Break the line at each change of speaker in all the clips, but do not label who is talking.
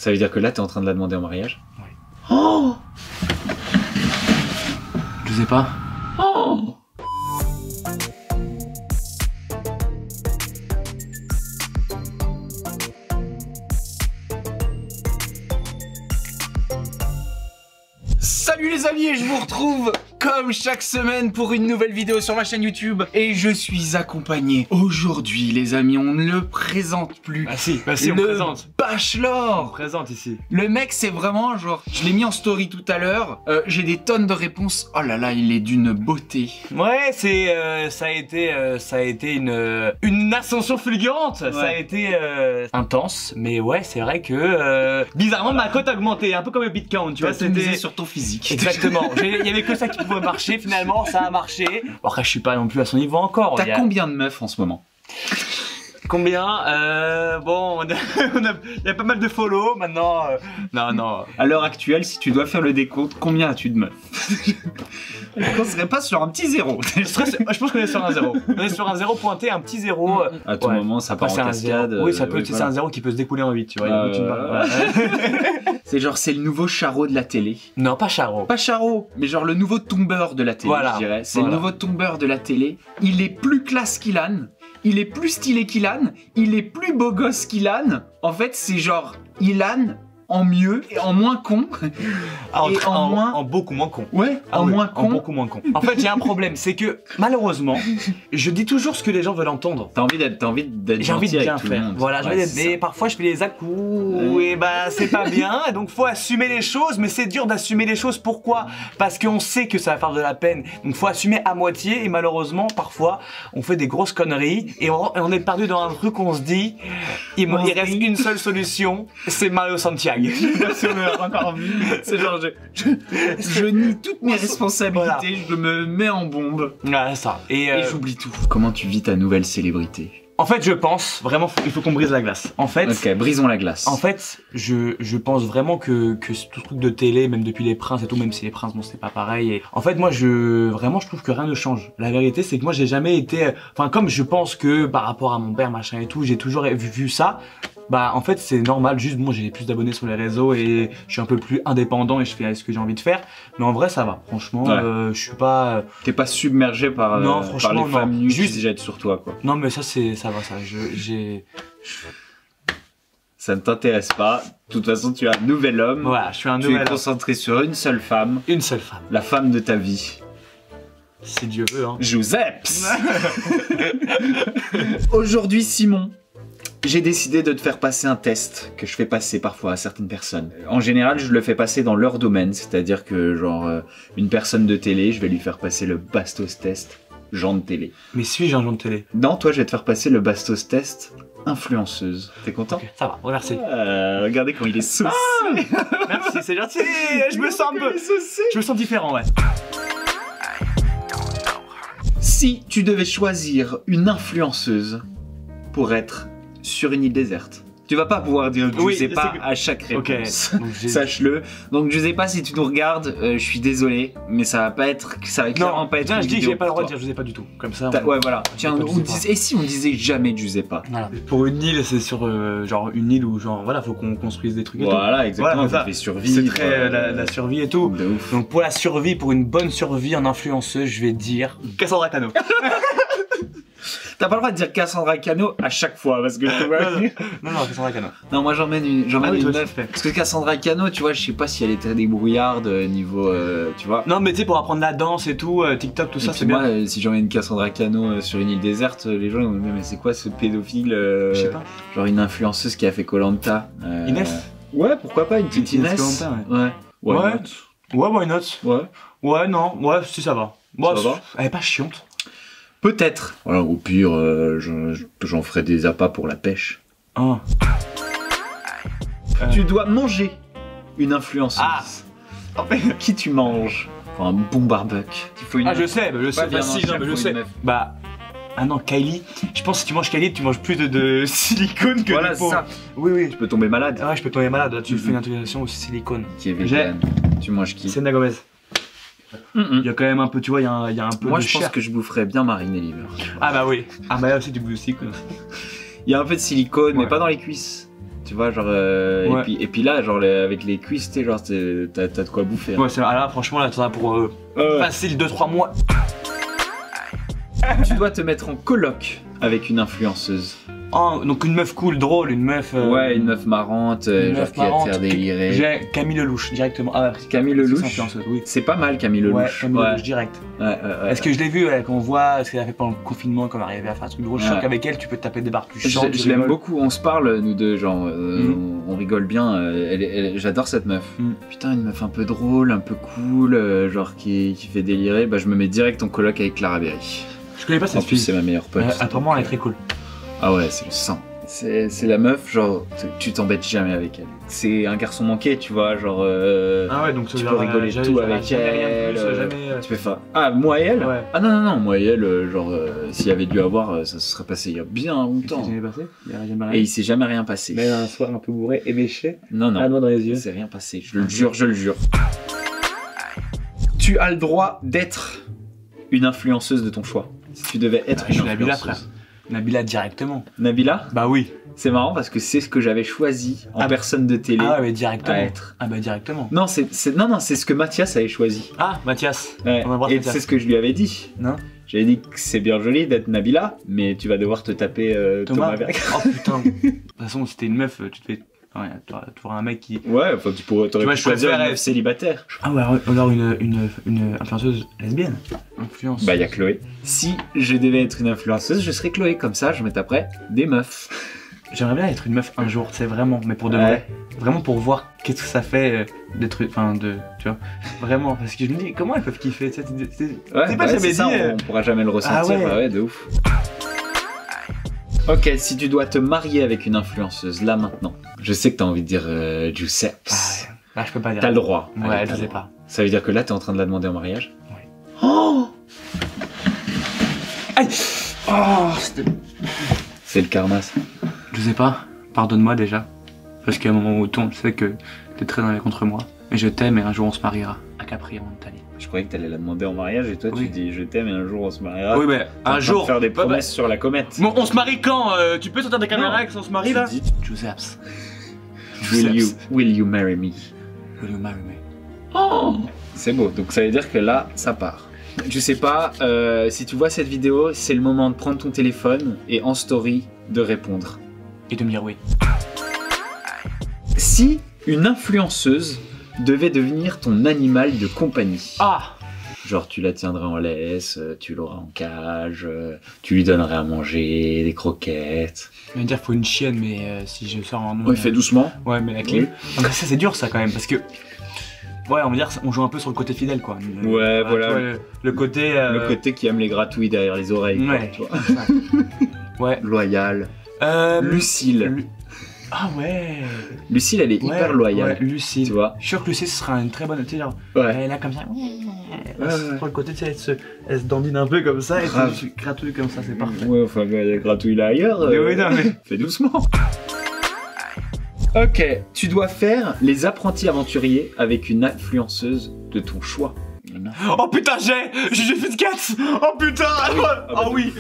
Ça veut dire que là, t'es en train de la demander en mariage?
Oui.
Oh!
Je sais pas.
Oh! Salut les amis, et je vous retrouve comme chaque semaine pour une nouvelle vidéo sur ma chaîne YouTube. Et je suis accompagné aujourd'hui les amis, on ne le présente plus.
Ah si, on présente.
Bachelor.
On présente ici.
Le mec c'est vraiment genre, je l'ai mis en story tout à l'heure, j'ai des tonnes de réponses. Oh là là, il est d'une beauté.
Ouais, c'est ça a été une ascension fulgurante. Ouais. Ça a été intense, mais ouais, c'est vrai que bizarrement ma cote a augmenté, un peu comme le Bitcoin, tu vois,
c'était sur ton physique.
Exactement. Il y avait que ça qui pouvait marcher, finalement ça a marché. Bon, après je suis pas non plus à son niveau encore.
T'as combien de meufs en ce moment?
Combien bon, il y a pas mal de follow maintenant. Non.
À l'heure actuelle, si tu dois faire le décompte, combien as-tu de meufs? On serait pas sur un petit zéro.
Je pense qu'on est sur un zéro. On est sur un zéro pointé, un petit zéro.
À tout moment, ça part en cascade.
Oui, ça peut. C'est un zéro qui peut se découler en 8, tu vois.
C'est genre, c'est le nouveau Charo de la télé.
Non, pas Charo.
Pas Charo, mais genre le nouveau tombeur de la télé,
voilà,
je dirais. C'est le nouveau tombeur de la télé. Il est plus classe qu'Ilan. Il est plus stylé qu'Ilan, il est plus beau gosse qu'Ilan. En fait, c'est genre Ilan en mieux et en moins con.
En beaucoup moins con.
Ouais, en moins con.
En beaucoup moins con. En fait, il y a un problème, c'est que malheureusement, je dis toujours ce que les gens veulent entendre.
T'as envie d'être
J'ai envie de bien faire. Voilà, mais parfois je fais des à-coups et bah c'est pas bien. Donc faut assumer les choses, mais c'est dur d'assumer les choses. Pourquoi? Parce qu'on sait que ça va faire de la peine. Donc faut assumer à moitié et malheureusement parfois on fait des grosses conneries et on est perdu dans un truc où on se dit il reste une seule solution, c'est Mario Santiago.
Si on l'a encore vu, c'est genre je nie toutes mes responsabilités, je me mets en bombe.
Ouais, ça. Et
j'oublie tout. Comment tu vis ta nouvelle célébrité?
En fait, je pense vraiment il faut qu'on brise la glace. En fait,
ok, brisons la glace.
En fait, je pense vraiment que tout truc de télé, même depuis les princes et tout, même si les princes bon c'est pas pareil. Et en fait, moi je trouve que rien ne change. La vérité, c'est que moi j'ai jamais été, enfin comme je pense que par rapport à mon père machin et tout, j'ai toujours vu ça. Bah en fait c'est normal, juste moi j'ai plus d'abonnés sur les réseaux et je suis un peu plus indépendant et je fais ce que j'ai envie de faire. Mais en vrai ça va, franchement, je suis pas...
T'es pas submergé par,
non,
par les femmes nues
juste...
qui se jettent sur toi quoi.
Non mais ça va, ça,
ça ne t'intéresse pas, de toute façon tu es un nouvel homme.
Voilà, je suis un nouvel homme.
Tu es concentré sur une seule femme.
Une seule femme.
La femme de ta vie.
Si Dieu veut hein.
Giuseppe. Aujourd'hui Simon, j'ai décidé de te faire passer un test que je fais passer parfois à certaines personnes. En général, je le fais passer dans leur domaine, c'est-à-dire que genre une personne de télé, je vais lui faire passer le Bastos test Jean de télé.
Mais suis-je un Jean de télé?
Non, toi, je vais te faire passer le Bastos test influenceuse. T'es content?
Okay, ça va, merci.
Regardez comment il est saucé.
Merci, c'est gentil. Je me sens un peu... Je me sens différent, ouais.
Si tu devais choisir une influenceuse pour être sur une île déserte, tu vas pas pouvoir dire je sais pas à chaque réponse. Okay. Sache-le. Donc je sais pas si tu nous regardes, je suis désolé, mais ça va pas être, ça va clairement pas être.
Non, je dis que j'ai pas le droit de dire je sais pas du tout. Comme ça.
Ouais voilà. Tiens, et si on disait jamais je sais pas.
Voilà. Pour une île, c'est sur genre une île où genre voilà, faut qu'on construise des trucs et tout.
Voilà, exactement. Ça fait survie.
C'est très la survie et tout. Donc pour la survie, pour une bonne survie en influenceuse, je vais dire Cassandra Cano.
T'as pas le droit de dire Cassandra Cano à chaque fois parce que je te vois.
Non, Cassandra Cano.
Non, moi j'emmène une meuf. Parce que Cassandra Cano, tu vois, je sais pas si elle est très débrouillarde niveau. Tu vois.
Non, mais tu sais, pour apprendre la danse et tout, TikTok, tout ça, c'est bien.
Moi, si j'emmène Cassandra Cano sur une île déserte, les gens ils vont me dire, mais c'est quoi ce pédophile
je sais pas.
Genre une influenceuse qui a fait Koh-Lanta.
Inès.
Ouais, pourquoi pas une petite Inès.
Ouais. Ouais, why not? Ouais. Ouais, non, ouais, si ça va. Bon, ça va. Elle est pas chiante.
Peut-être. Voilà, au pire, j'en ferai des appâts pour la pêche.
Oh.
Tu dois manger une influenceuse.
Ah.
En fait, qui tu manges? Enfin, un bon barbecue.
Je sais, je sais. Bah, ah non, Kylie. Je pense que si tu manges Kylie, tu manges plus de silicone que
voilà,
de peau.
Ça.
Oui.
Tu peux tomber malade.
Ouais, je peux tomber malade. Là, tu fais une intégration au silicone.
Qui est végane. Tu manges qui?
Selena Gomez. Il y a quand même un peu, tu vois, il y a un peu
moi,
de
je pense que je boufferais bien mariner l'hiver.
Ah bah oui. Ah bah là aussi, du bout de silicone.
Il y a un peu de silicone, mais pas dans les cuisses. tu vois, genre, et puis là, genre, avec les cuisses, tu sais, genre, t'as de quoi bouffer.
Ouais, c'est là, franchement, là, t'en as pour facile 2-3 mois.
Tu dois te mettre en coloc avec une influenceuse.
Oh, donc une meuf cool, drôle, une meuf...
Ouais, une meuf marrante, genre qui va te faire délirer.
J'ai Camille Lelouch, directement. Ah,
Camille Lelouch,
oui.
C'est pas mal Camille Lelouch.
Ouais, Camille Lelouch, direct. Est-ce que je l'ai vu, qu'on voit ce qu'elle a fait pendant le confinement, qu'on arrivait à faire un truc drôle. Je suis sûr qu'avec elle, tu peux te taper des barres, tu chantes.
Je l'aime beaucoup, on se parle, nous deux, genre, on rigole bien. J'adore cette meuf. Putain, une meuf un peu drôle, un peu cool, genre qui fait délirer. Bah, je me mets direct en coloc avec Clara Berry.
Je connais pas cette fille.
C'est ma meilleure pote.
Apparemment, elle est très cool.
Ah ouais, c'est le sang. C'est la meuf, genre, tu t'embêtes jamais avec elle. C'est un garçon manqué, tu vois, genre.
Ah ouais, donc
tu peux rigoler tout avec elle. Tu peux faire. Ah, moi et elle ouais. Ah non, moi et elle, genre, s'il y avait dû avoir, ça se serait passé il y a bien longtemps. Et il s'est jamais rien passé.
Mais un soir un peu bourré, éméché.
Non.
Un doigt dans les yeux.
C'est rien passé, je le jure, je le jure. Tu as le droit d'être une influenceuse de ton choix. Si tu devais être une influenceuse.
Nabila, frère. Nabila directement.
Nabila?
Bah oui.
C'est marrant parce que c'est ce que j'avais choisi en personne de télé.
Ah ouais, directement.
À être.
Ah bah directement.
Non, c'est ce que Mathias avait choisi.
Ah, Mathias.
Ouais. Et c'est ce que je lui avais dit.
Non.
J'avais dit que c'est bien joli d'être Nabila, mais tu vas devoir te taper Thomas Verg.
Oh putain. De toute façon, si t'es une meuf, tu te fais... Ouais, tu auras un mec qui...
Ouais, enfin t'aurais pu choisir une meuf célibataire.
Ah ouais, alors une influenceuse lesbienne. Influence.
Bah y'a Chloé. Si je devais être une influenceuse, je serais Chloé, comme ça je me taperais des meufs.
J'aimerais bien être une meuf un jour, c'est vraiment, mais pour de vrai. Vraiment pour voir qu'est-ce que ça fait d'être... Enfin, tu vois, vraiment, parce que je me dis, comment elles peuvent kiffer, tu sais,
c'est pas jamais dit... on pourra jamais le ressentir, bah ouais, de ouf. Ok, si tu dois te marier avec une influenceuse, là maintenant, je sais que t'as envie de dire Giuseppe.
Ah ouais. Bah, je peux pas dire.
T'as le droit.
Ouais, allez, je sais pas.
Ça veut dire que là, t'es en train de la demander en mariage?
Ouais.
Oh, aïe. Oh, c'est le karma, ça.
Je sais pas, pardonne-moi déjà. Parce qu'à un moment où tu sais que t'es très dans les contre moi. Et je t'aime et un jour on se mariera. À Capri, en Italie.
Je croyais que t'allais la demander en mariage et toi tu dis je t'aime et un jour on se mariera.
Oui, mais un jour.
Faire des promesses sur la comète.
Bon, on se marie quand Tu peux sortir des caméras avec on se marie là? Giuseppe.
Will you marry me?
Will you marry me?
Oh, c'est beau, donc ça veut dire que là ça part. Je sais pas, si tu vois cette vidéo, c'est le moment de prendre ton téléphone et en story de répondre.
Et de me dire oui.
Si une influenceuse devait devenir ton animal de compagnie.
Ah!
Genre tu la tiendrais en laisse, tu l'auras en cage, tu lui donnerais à manger, des croquettes.
Je vais dire faut une chienne, mais si je sors en...
Ouais, fais doucement.
Ouais, mais la clé. Oui. Ça c'est dur ça quand même, parce que... Ouais, on va dire, on joue un peu sur le côté fidèle quoi.
Ouais, voilà.
Toi, le côté...
Le côté qui aime les gratouilles derrière les oreilles.
Ouais.
Quoi, tu vois.
Ouais.
Loyal. Lucille.
Ah ouais.
Lucille, elle est hyper loyale.
Ouais, Lucille.
Tu vois.
Je suis sûr que Lucille, ce sera une très bonne. Tu sais, genre, elle est là comme ça. Sur le côté, tu sais, elle se dandine un peu comme ça et tu gratouilles comme ça, c'est parfait.
Ouais, enfin, elle gratouille là ailleurs.
Oui, non, mais.
Fais doucement. Ok, tu dois faire les apprentis aventuriers avec une influenceuse de ton choix.
Oh putain, j'ai fait de Cats. Oh putain. Ah oui.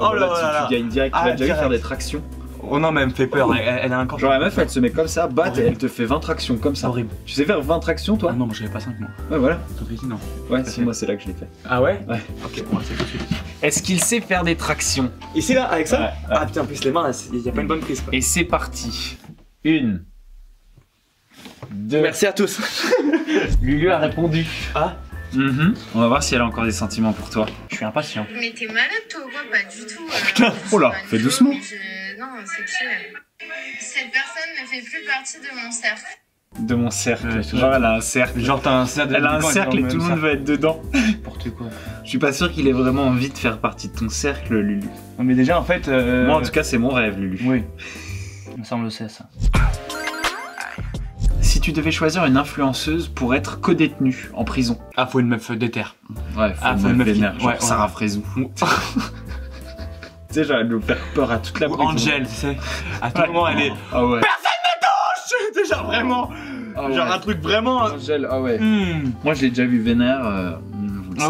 Oh là là.
Tu gagnes direct. Tu vas déjà faire des tractions.
Oh non, mais elle me fait peur, elle a un corps.
Genre la meuf elle se met comme ça, batte et elle te fait 20 tractions comme ça.
Horrible.
Tu sais faire 20 tractions toi?
Ah non, moi j'avais pas 5 moi.
Ouais voilà.
Ici, non.
Ouais, si moi c'est là que je l'ai fait.
Ah ouais?
Ouais.
Ok, on va essayer tout de suite.
Est-ce qu'il sait faire des tractions?
Ici là, avec ça?
Ouais.
Ah putain, en plus les mains, il y a pas une bonne prise quoi.
Et c'est parti. 1, 2.
Merci à tous.
Lulu a répondu.
Ah?
On va voir si elle a encore des sentiments pour toi.
Je suis impatient.
Mais t'es malade toi ou quoi? Pas du tout.
Putain, oh là, fais doucement.
Non, c'est chill. Cette personne ne fait plus partie de mon cercle.
De mon cercle. Genre elle a un cercle.
Genre t'as un cercle.
Elle a un cercle et tout le monde va être dedans.
N'importe quoi.
Je suis pas sûr qu'il ait vraiment envie de faire partie de ton cercle, Lulu.
Non mais déjà en fait...
Moi en tout cas c'est mon rêve, Lulu.
Oui. Ça on le sait ça.
Si tu devais choisir une influenceuse pour être co-détenue en prison.
Ah, faut une meuf déterre.
Ouais, faut une meuf vénère, genre
ouais,
Sarah Frézou. Tu sais, genre elle nous faire peur à toute la prison.
Angel, tu sais. À tout moment, elle est...
Ah ouais.
Personne ne touche. C'est genre vraiment...
Ah ouais.
Genre un truc vraiment...
Angel, ah ouais. Moi je l'ai déjà vu vénère, vous le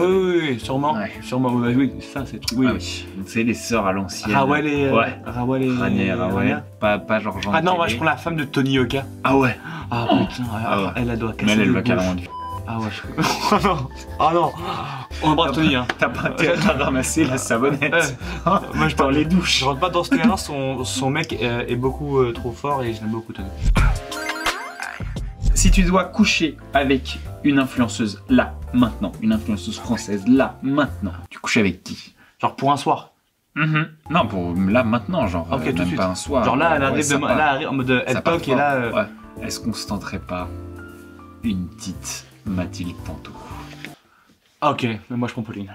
savez.
Oui,
sûrement.
Ouais.
Sûrement, oui, ça c'est tout. Oui.
Ah oui, c'est les sœurs à l'ancienne.
Rawal et...
Ouais.
Rawal et...
Rania. Pas genre Jean.
Ah non, moi je prends la femme de Tony Yoka.
Ah ouais.
Ah putain, elle doit casser.
Mais elle
le
va
bouche.
carrément du...
Ah ouais, oh non. Oh non. On embrasse Tony, hein.
T'as pas intérêt à ramasser la savonnette.
Moi je
dans les douches.
Je rentre pas dans ce terrain, son mec est beaucoup trop fort et je l'aime beaucoup Tony.
Si tu dois coucher avec une influenceuse là, maintenant, une influenceuse française là, maintenant, tu couches avec qui?
Genre pour un soir.
Non, pour là, maintenant, genre,
Ok, tout de
même
suite.
pas un soir.
Genre là, elle
ouais,
arrive
ça
demain,
part.
là, elle arrive en mode
Ça
elle
part
toque et
fort.
là...
Ouais. Est-ce qu'on se tenterait pas une petite Mathilde Panto?
Ok, mais moi je prends Pauline.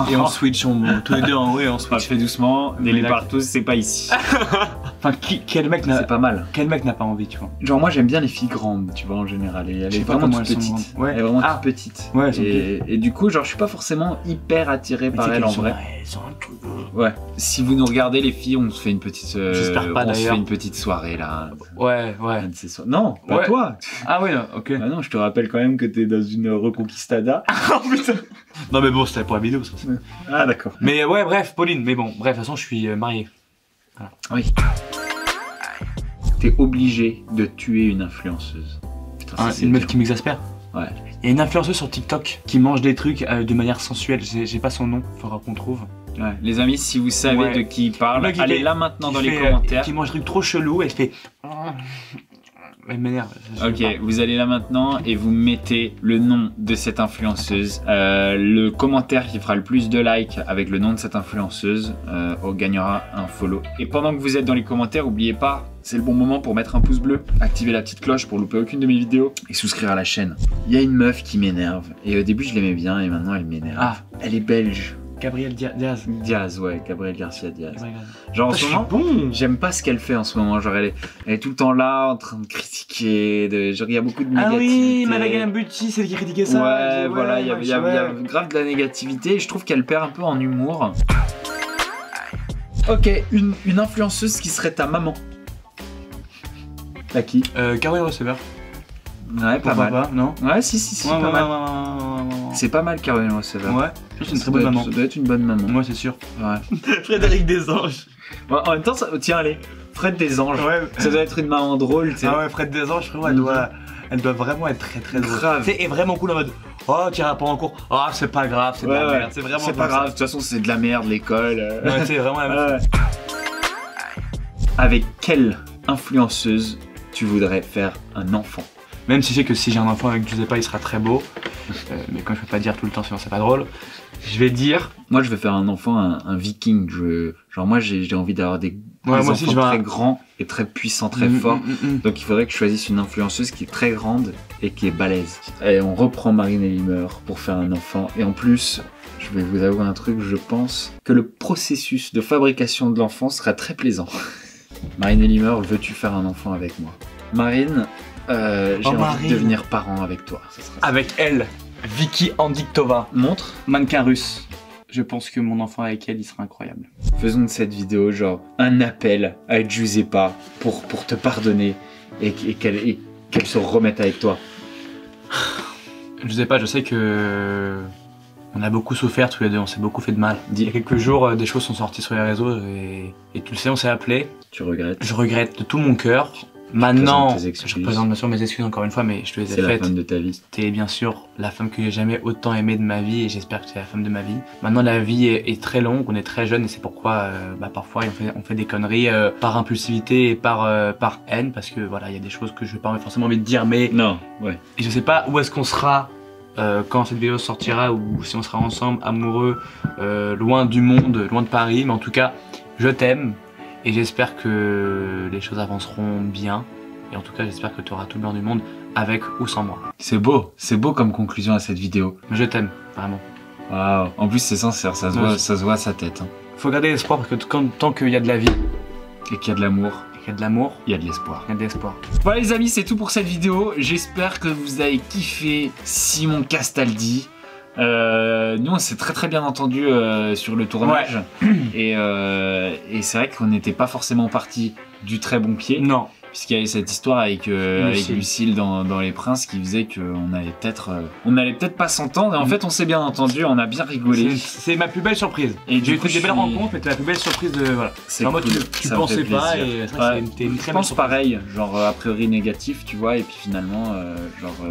Et on switch, tous les deux en vrai, on
On
switch.
fait doucement,
Mais
les
là-
partous, c'est pas ici.
Enfin, quel mec n'a
C'est pas mal.
pas envie, tu vois.
Genre moi j'aime bien les filles grandes, tu vois, en général, et elle
Je
est
sais pas
vraiment
comment
toute
elles sont
petite.
grandes. Ouais.
Elle est vraiment
Ah.
toute petite.
Ouais, elles sont
et du coup, genre je suis pas forcément hyper attiré par elle en vrai.
Elles sont un truc...
Ouais. Si vous nous regardez les filles, on se fait une petite.
J'espère pas,
on se
d'ailleurs.
fait une petite soirée là.
Ouais.
Un de ces soirs. Non, pas
Ouais.
toi.
Ah oui, non, ok.
Ah non, je te rappelle quand même que t'es dans une Reconquistada.
Oh putain. Non mais bon, c'était pour la vidéo ça.
Ah d'accord.
Mais ouais, bref, Pauline, mais bon, bref, de toute façon, je suis marié.
Oui. T'es obligé de tuer une influenceuse. Putain, ça, c'est
Une meuf
dur.
qui m'exaspère.
Ouais.
Il y a une influenceuse sur TikTok qui mange des trucs de manière sensuelle, j'ai pas son nom, faudra qu'on trouve.
Ouais. Les amis, si vous savez
Ouais.
de qui il parle,
Le mec, il
allez
fait-
là maintenant
Qui
dans les
fait,
commentaires.
qui mange des trucs trop chelous, elle fait... Elle m'énerve.
Ok, vous allez là maintenant et vous mettez le nom de cette influenceuse. Le commentaire qui fera le plus de likes avec le nom de cette influenceuse gagnera un follow. Et pendant que vous êtes dans les commentaires, n'oubliez pas, c'est le bon moment pour mettre un pouce bleu, activer la petite cloche pour louper aucune de mes vidéos et souscrire à la chaîne. Il y a une meuf qui m'énerve et au début je l'aimais bien et maintenant elle m'énerve.
Ah.
Elle est belge.
Gabriel Diaz.
Diaz, ouais, Gabriel Garcia Diaz.
Gabriel Diaz.
Genre en
Je
ce
suis
moment,
bon.
j'aime pas ce qu'elle fait en ce moment. Genre elle est tout le temps là en train de critiquer. Genre il y a beaucoup de
Ah
négativité.
oui, Malaga Bucci, c'est qui critiquait ça.
Ouais, voilà, il y a grave de la négativité et je trouve qu'elle perd un peu en humour. Ok, une influenceuse qui serait ta maman. T'as qui?
Caroline Receveur.
Ouais, pas mal.
Pas, non.
Ouais, si, pas mal. C'est pas mal, Caroline Receveur.
Ouais, c'est une très bonne maman.
Ça doit être une bonne maman.
Moi, c'est sûr.
Ouais.
Frédéric Desanges.
Bon, en même temps, tiens, allez, Fred des Anges.
Ouais.
Ça doit être une maman drôle, tu sais.
Ah ouais, Fred Desanges, frérot, elle doit vraiment être très drôle.
Grave.
Tu sais, et vraiment cool en mode oh, tu iras pas en cours. Ah, c'est pas grave, c'est de la merde. C'est vraiment
C'est pas grave, de toute façon, c'est de la merde, l'école.
Ouais, c'est vraiment la même chose.
Avec quelle influenceuse tu voudrais faire un enfant?
Même si je sais que si j'ai un enfant avec Giuseppe, il sera très beau. Mais quand je peux pas dire tout le temps, sinon c'est pas drôle. Je vais dire.
Moi, je veux faire un enfant, un viking. Genre, moi, j'ai envie d'avoir des
moi
enfants
aussi, je veux
très grands et très puissants, très forts. Donc, il faudrait que je choisisse une influenceuse qui est très grande et qui est balèze. Et on reprend Marine Elimer pour faire un enfant. Et en plus, je vais vous avouer un truc, je pense que le processus de fabrication de l'enfant sera très plaisant. Marine Elimer, veux-tu faire un enfant avec moi? Marine, j'ai envie de devenir parent avec toi. Ça sera ça.
Avec elle, Vicky Andiktova,
Montre.
mannequin russe. Je pense que mon enfant avec elle, il sera incroyable.
Faisons de cette vidéo genre un appel à Giuseppa pour te pardonner et qu'elle se remette avec toi.
Je sais pas, je sais que on a beaucoup souffert tous les deux, on s'est beaucoup fait de mal. Il y a quelques jours, des choses sont sorties sur les réseaux et tu le sais, on s'est appelé.
Tu regrettes?
Je regrette de tout mon cœur. Maintenant,
tes excuses.
je représente bien sûr mes excuses encore une fois, mais je te les ai
C'est la
faites.
femme de ta vie.
T'es bien sûr la femme que j'ai jamais autant aimée de ma vie et j'espère que c'est la femme de ma vie. Maintenant la vie est très longue, on est très jeune et c'est pourquoi parfois on fait des conneries par impulsivité et par haine parce que voilà, il y a des choses que je n'ai pas forcément envie de dire mais
Non, ouais.
et je sais pas où est-ce qu'on sera quand cette vidéo sortira ou si on sera ensemble, amoureux, loin du monde, loin de Paris, mais en tout cas je t'aime et j'espère que les choses avanceront bien. Et en tout cas, j'espère que tu auras tout le bien du monde avec ou sans moi.
C'est beau comme conclusion à cette vidéo.
Mais je t'aime, vraiment.
Waouh. En plus, c'est sincère, ça se voit à sa tête. Hein.
Faut garder l'espoir parce que tant qu'il y a de la vie
Et qu'il y a de l'amour,
et qu'il y a de l'amour,
il y a de l'espoir.
il y a de l'espoir.
Voilà les amis, c'est tout pour cette vidéo. J'espère que vous avez kiffé Simon Castaldi. Nous on s'est très bien entendu sur le tournage. Et c'est vrai qu'on n'était pas forcément parti du très bon pied.
Non.
puisqu'il y avait cette histoire avec Lucille dans Les Princes qui faisait qu'on allait peut-être pas s'entendre et en fait on s'est bien entendu, on a bien rigolé.
C'est ma plus belle surprise. Et j'ai fait des belles rencontres, mais c'était la plus belle surprise de voilà.
C'est en mode
tu pensais pas et c'était une très
je pense pareil, genre a priori négatif, tu vois, et puis finalement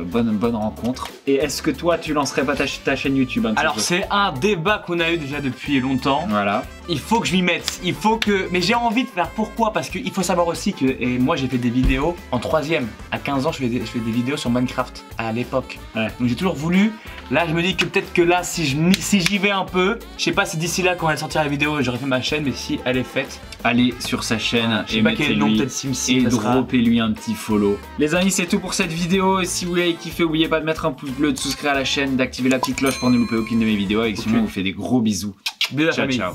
bonne rencontre. Et est-ce que toi tu lancerais pas ta chaîne YouTube un petit peu?
Alors c'est un débat qu'on a eu déjà depuis longtemps.
Voilà.
Il faut que je m'y mette, il faut que... Mais j'ai envie de faire pourquoi? Parce qu'il faut savoir aussi que... Et moi j'ai fait des vidéos en 3ème. À 15 ans je fais des vidéos sur Minecraft à l'époque. Ouais. Donc j'ai toujours voulu. Là je me dis que peut-être que là si j'y vais un peu, je sais pas si d'ici là quand elle sortira la vidéo j'aurai fait ma chaîne, mais si elle est faite,
allez sur sa chaîne
et mettez-lui
et droppez-lui un petit follow. Les amis, c'est tout pour cette vidéo. Si vous l'avez kiffé, n'oubliez pas de mettre un pouce bleu, de souscrire à la chaîne, d'activer la petite cloche pour ne louper aucune de mes vidéos. Et sinon on vous fait des gros bisous.
Bisous.
Ciao ciao.